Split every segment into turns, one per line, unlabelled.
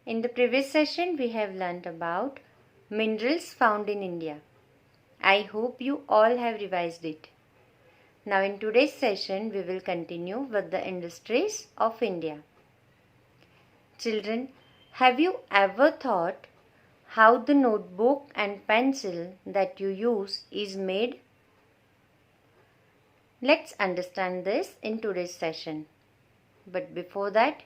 In the previous session, we have learnt about minerals found in India. I hope you all have revised it. Now in today's session, we will continue with the industries of India. Children, have you ever thought how the notebook and pencil that you use is made? Let's understand this in today's session. But before that,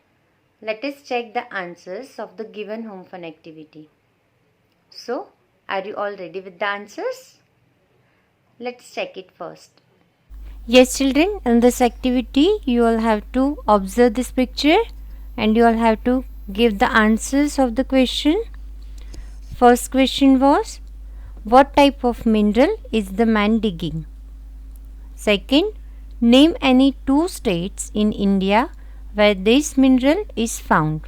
let us check the answers of the given home fun activity. So, are you all ready with the answers? Let's check it first. Yes, children, in this activity, you all have to observe this picture and you all have to give the answers of the question. First question was, what type of mineral is the man digging? Second, name any two states in India where this mineral is found.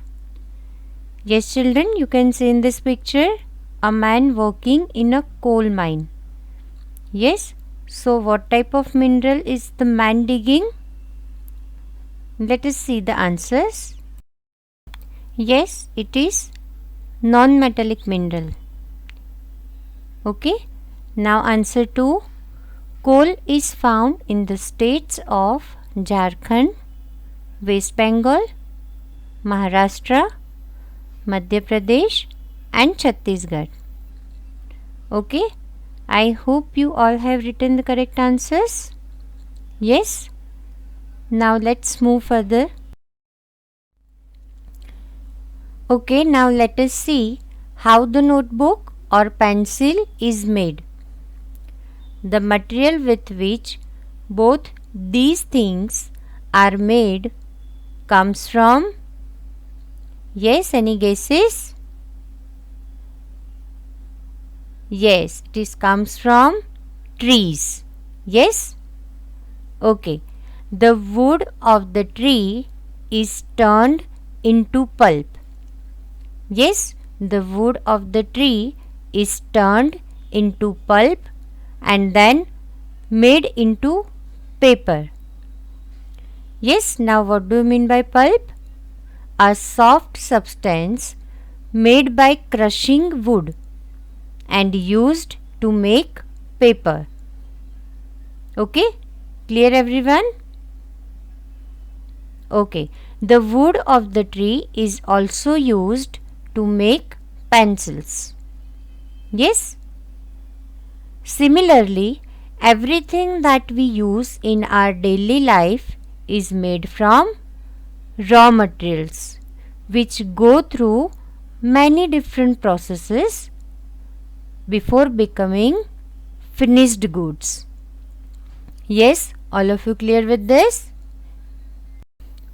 Yes, children, you can see in this picture a man working in a coal mine. Yes, so what type of mineral is the man digging? Let us see the answers. Yes, it is non-metallic mineral. Okay, now answer 2. Coal is found in the states of Jharkhand, West Bengal, Maharashtra, Madhya Pradesh and Chhattisgarh. Okay, I hope you all have written the correct answers. Yes. Now let's move further. Okay, now let us see how the notebook or pencil is made. The material with which both these things are made comes from, yes, any guesses? Yes, it comes from trees. Yes? Okay. The wood of the tree is turned into pulp. Yes, the wood of the tree is turned into pulp and then made into paper. Yes, now what do you mean by pulp? A soft substance made by crushing wood and used to make paper. Okay, clear everyone? Okay, the wood of the tree is also used to make pencils. Yes? Similarly, everything that we use in our daily life is made from raw materials which go through many different processes before becoming finished goods. Yes, all of you clear with this?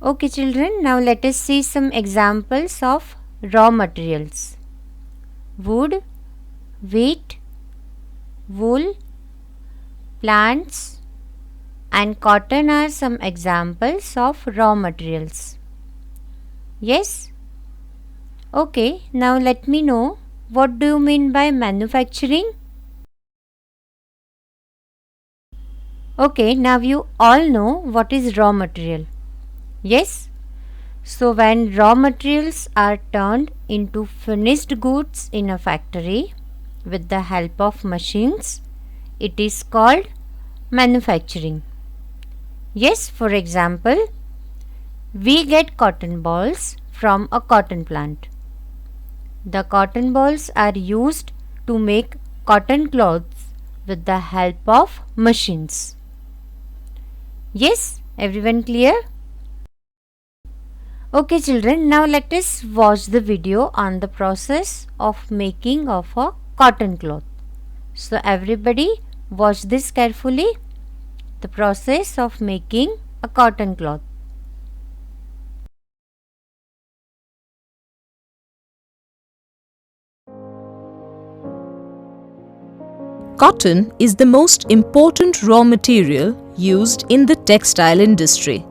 Okay, children, now let us see some examples of raw materials. Wood, wheat, wool, plants and cotton are some examples of raw materials. Yes? Okay, now let me know, what do you mean by manufacturing? Okay, now you all know what is raw material. Yes? So when raw materials are turned into finished goods in a factory with the help of machines, it is called manufacturing. Yes, for example, we get cotton balls from a cotton plant. The cotton balls are used to make cotton cloths with the help of machines. Yes, everyone clear? Okay, children, now let us watch the video on the process of making of a cotton cloth. So everybody watch this carefully. The process of making a cotton cloth.
Cotton is the most important raw material used in the textile industry.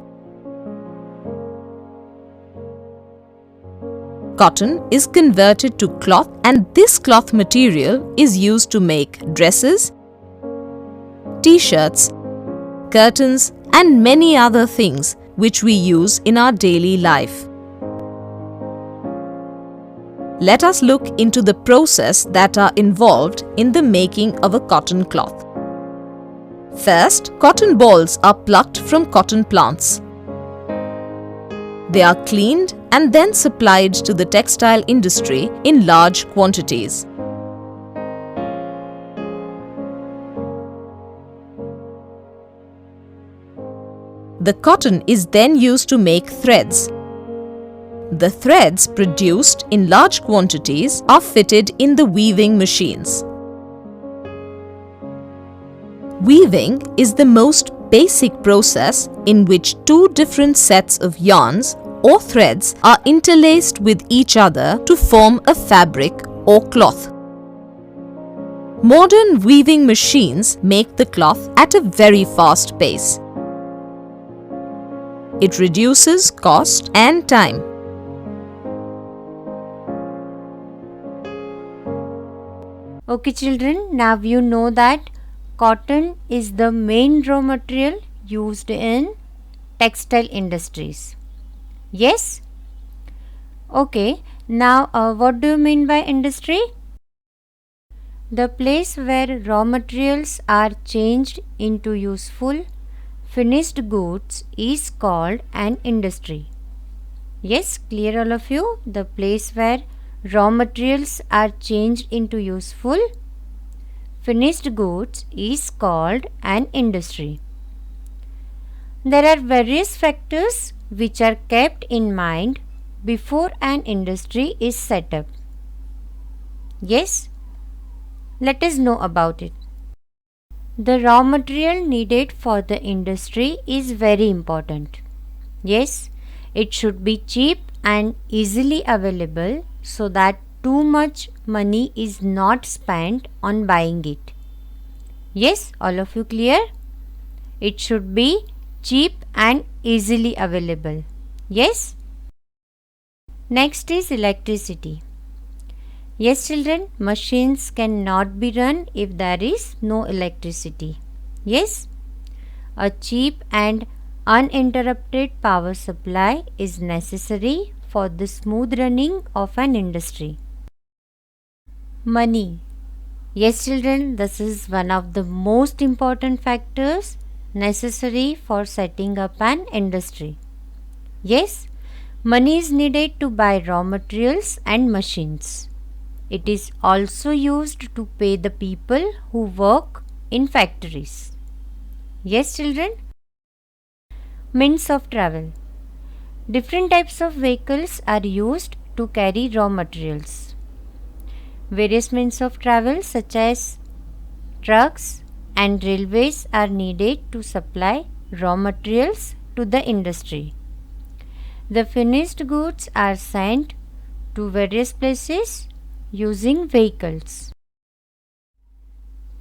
Cotton is converted to cloth and this cloth material is used to make dresses, t-shirts, curtains and many other things which we use in our daily life. Let us look into the process that are involved in the making of a cotton cloth. First, cotton balls are plucked from cotton plants. They are cleaned and then supplied to the textile industry in large quantities. The cotton is then used to make threads. The threads produced in large quantities are fitted in the weaving machines. Weaving is the most basic process in which two different sets of yarns or threads are interlaced with each other to form a fabric or cloth. Modern weaving machines make the cloth at a very fast pace. It reduces cost and time.
Okay children, now you know that cotton is the main raw material used in textile industries. Yes? Okay, now what do you mean by industry? The place where raw materials are changed into useful, finished goods is called an industry. Yes, clear all of you? The place where raw materials are changed into useful, finished goods is called an industry. There are various factors which are kept in mind before an industry is set up. Yes, let us know about it. The raw material needed for the industry is very important. Yes, it should be cheap and easily available so that too much money is not spent on buying it. Yes, all of you clear? It should be cheap and easily available. Yes? Next is electricity. Yes children, machines cannot be run if there is no electricity. Yes? A cheap and uninterrupted power supply is necessary for the smooth running of an industry. Money. Yes children, this is one of the most important factors necessary for setting up an industry. Yes, money is needed to buy raw materials and machines. It is also used to pay the people who work in factories. Yes children? Means of travel. Different types of vehicles are used to carry raw materials. Various means of travel such as trucks and railways are needed to supply raw materials to the industry. The finished goods are sent to various places using vehicles.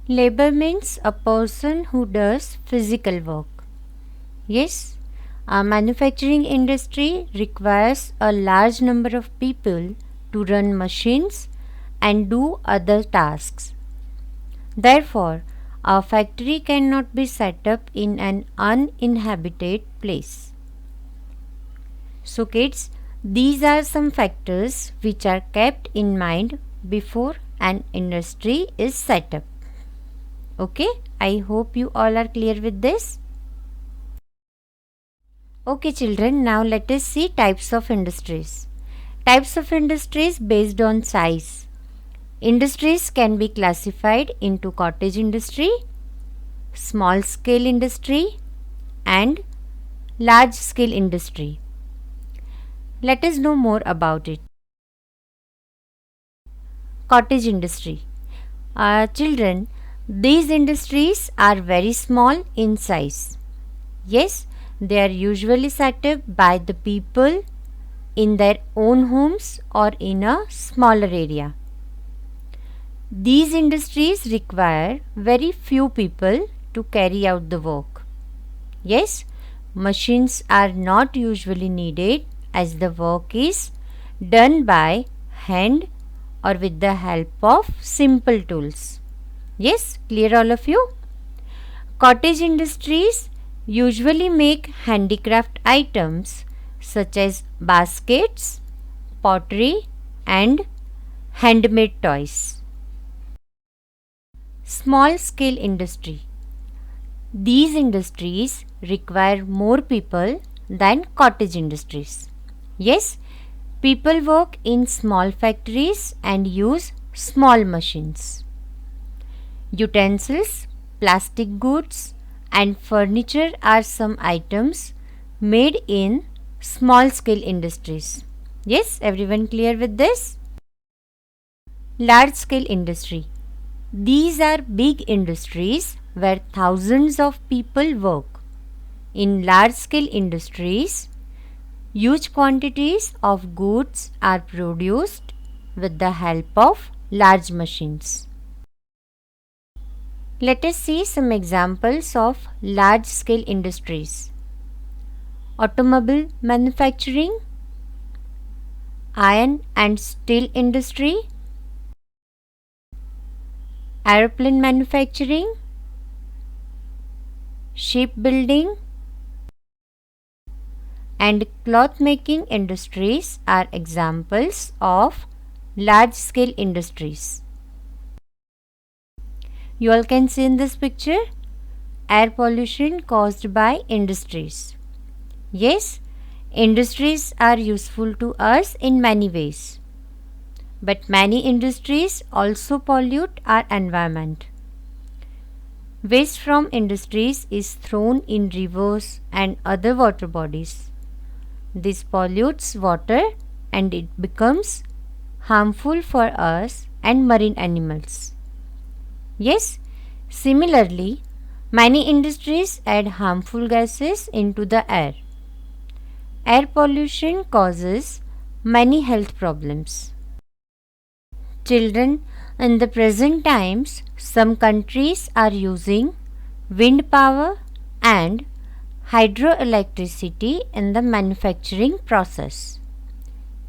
Labor means a person who does physical work. Yes, a manufacturing industry requires a large number of people to run machines and do other tasks. Therefore, a factory cannot be set up in an uninhabited place. So kids, these are some factors which are kept in mind before an industry is set up. Okay, I hope you all are clear with this. Okay children, now let us see types of industries. Types of industries based on size. Industries can be classified into cottage industry, small scale industry and large scale industry. Let us know more about it. Cottage industry. Children, these industries are very small in size. Yes, they are usually set up by the people in their own homes or in a smaller area. These industries require very few people to carry out the work. Yes, machines are not usually needed as the work is done by hand or with the help of simple tools. Yes, clear all of you? Cottage industries usually make handicraft items such as baskets, pottery and handmade toys. Small scale industry. These industries require more people than cottage industries. Yes, people work in small factories and use small machines. Utensils, plastic goods, and furniture are some items made in small scale industries. Yes, everyone clear with this? Large scale industry. These are big industries where thousands of people work. In large scale industries, huge quantities of goods are produced with the help of large machines. Let us see some examples of large scale industries. Automobile manufacturing, iron and steel industry, aeroplane manufacturing, shipbuilding, and cloth making industries are examples of large scale industries. You all can see in this picture air pollution caused by industries. Yes, industries are useful to us in many ways. But many industries also pollute our environment. Waste from industries is thrown in rivers and other water bodies. This pollutes water and it becomes harmful for us and marine animals. Yes, similarly, many industries add harmful gases into the air. Air pollution causes many health problems. Children, in the present times, some countries are using wind power and hydroelectricity in the manufacturing process.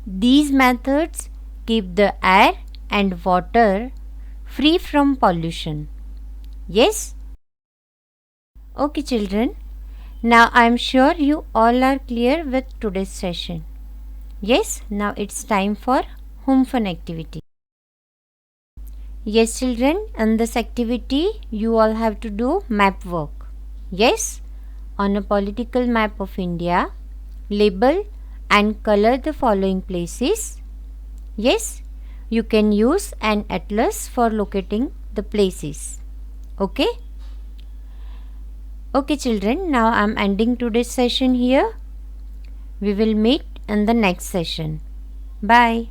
These methods keep the air and water free from pollution. Yes? Okay, children. Now I am sure you all are clear with today's session. Yes, now it's time for home fun activity. Yes, children, in this activity you all have to do map work. Yes, on a political map of India, label and color the following places. Yes, you can use an atlas for locating the places. Okay? Okay, children, now I am ending today's session here. We will meet in the next session. Bye.